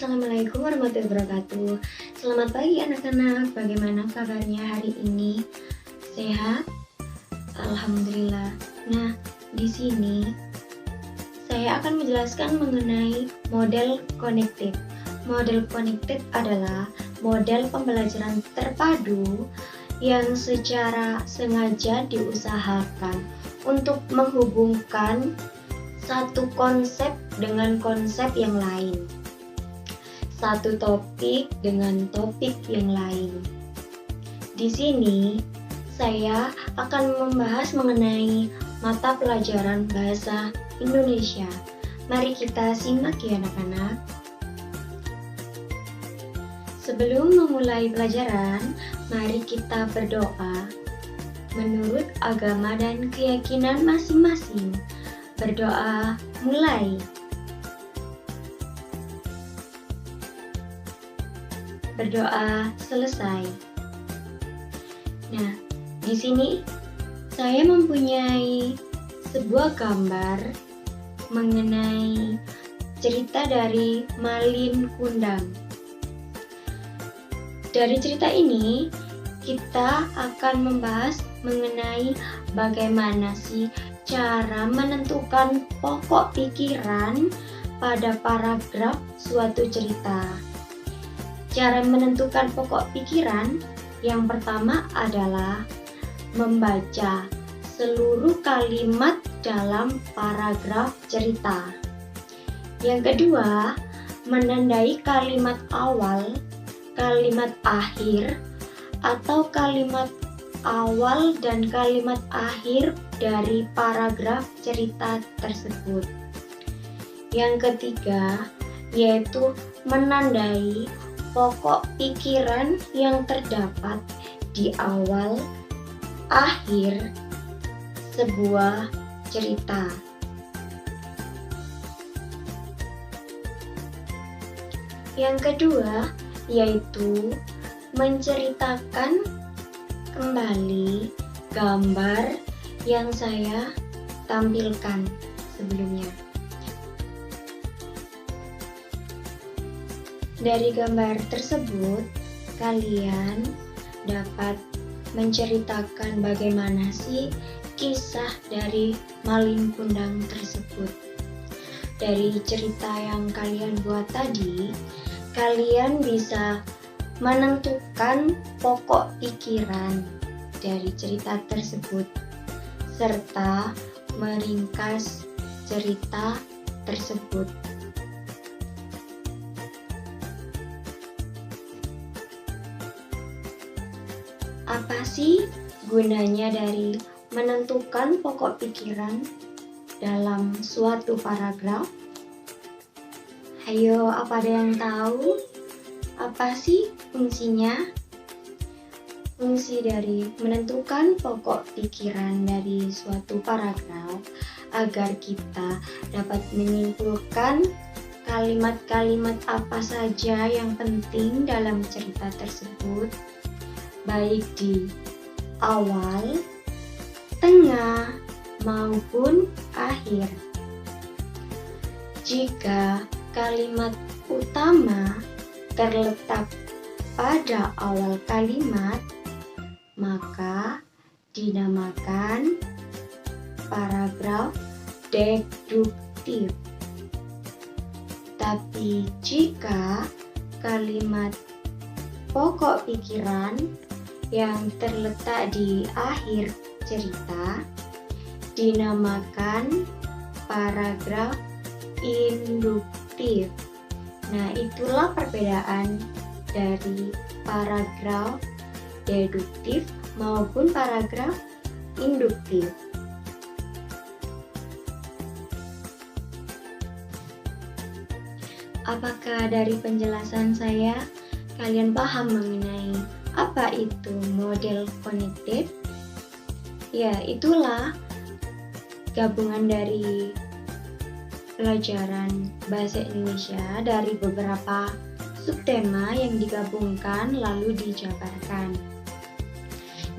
Assalamualaikum warahmatullahi wabarakatuh. Selamat pagi anak-anak, bagaimana kabarnya hari ini? Sehat? Alhamdulillah. Nah, di sini saya akan menjelaskan mengenai model connected. Model connected adalah model pembelajaran terpadu yang secara sengaja diusahakan untuk menghubungkan satu konsep dengan konsep yang lain, satu topik dengan topik yang lain. Di sini saya akan membahas mengenai mata pelajaran bahasa Indonesia. Mari kita simak ya anak-anak. Sebelum memulai pelajaran, mari kita berdoa menurut agama dan keyakinan masing-masing. Berdoa mulai. Berdoa selesai. Nah, di sini saya mempunyai sebuah gambar mengenai cerita dari Malin Kundang. Dari cerita ini, kita akan membahas mengenai bagaimana sih cara menentukan pokok pikiran pada paragraf suatu cerita. Cara menentukan pokok pikiran yang pertama adalah membaca seluruh kalimat dalam paragraf cerita. Yang kedua, menandai kalimat awal, kalimat akhir, atau kalimat awal dan kalimat akhir dari paragraf cerita tersebut. Yang ketiga, yaitu menandai pokok pikiran yang terdapat di awal, akhir sebuah cerita. Yang kedua, yaitu menceritakan kembali gambar yang saya tampilkan sebelumnya. Dari gambar tersebut, kalian dapat menceritakan bagaimana sih kisah dari Malin Kundang tersebut. Dari cerita yang kalian buat tadi, kalian bisa menentukan pokok pikiran dari cerita tersebut serta meringkas cerita tersebut. Apa sih gunanya dari menentukan pokok pikiran dalam suatu paragraf? Ayo, apa ada yang tahu? Apa sih fungsinya? Fungsi dari menentukan pokok pikiran dari suatu paragraf agar kita dapat menyimpulkan kalimat-kalimat apa saja yang penting dalam cerita tersebut, baik di awal, tengah, maupun akhir. Jika kalimat utama terletak pada awal kalimat, maka dinamakan paragraf deduktif. Tapi jika kalimat pokok pikiran yang terletak di akhir cerita dinamakan paragraf induktif. Nah, itulah perbedaan dari paragraf deduktif maupun paragraf induktif. Apakah dari penjelasan saya kalian paham mengenai apa itu model connected? Ya, itulah gabungan dari pelajaran bahasa Indonesia dari beberapa subtema yang digabungkan lalu dijabarkan.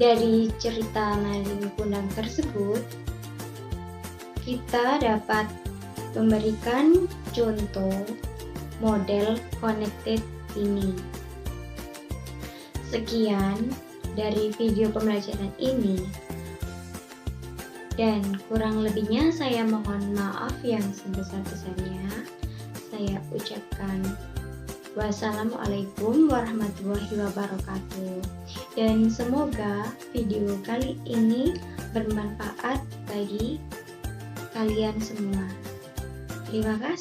Dari cerita Malin Kundang tersebut, kita dapat memberikan contoh model connected ini. Sekian dari video pembelajaran ini, dan kurang lebihnya saya mohon maaf yang sebesar-besarnya. Saya ucapkan wassalamualaikum warahmatullahi wabarakatuh, dan semoga video kali ini bermanfaat bagi kalian semua. Terima kasih.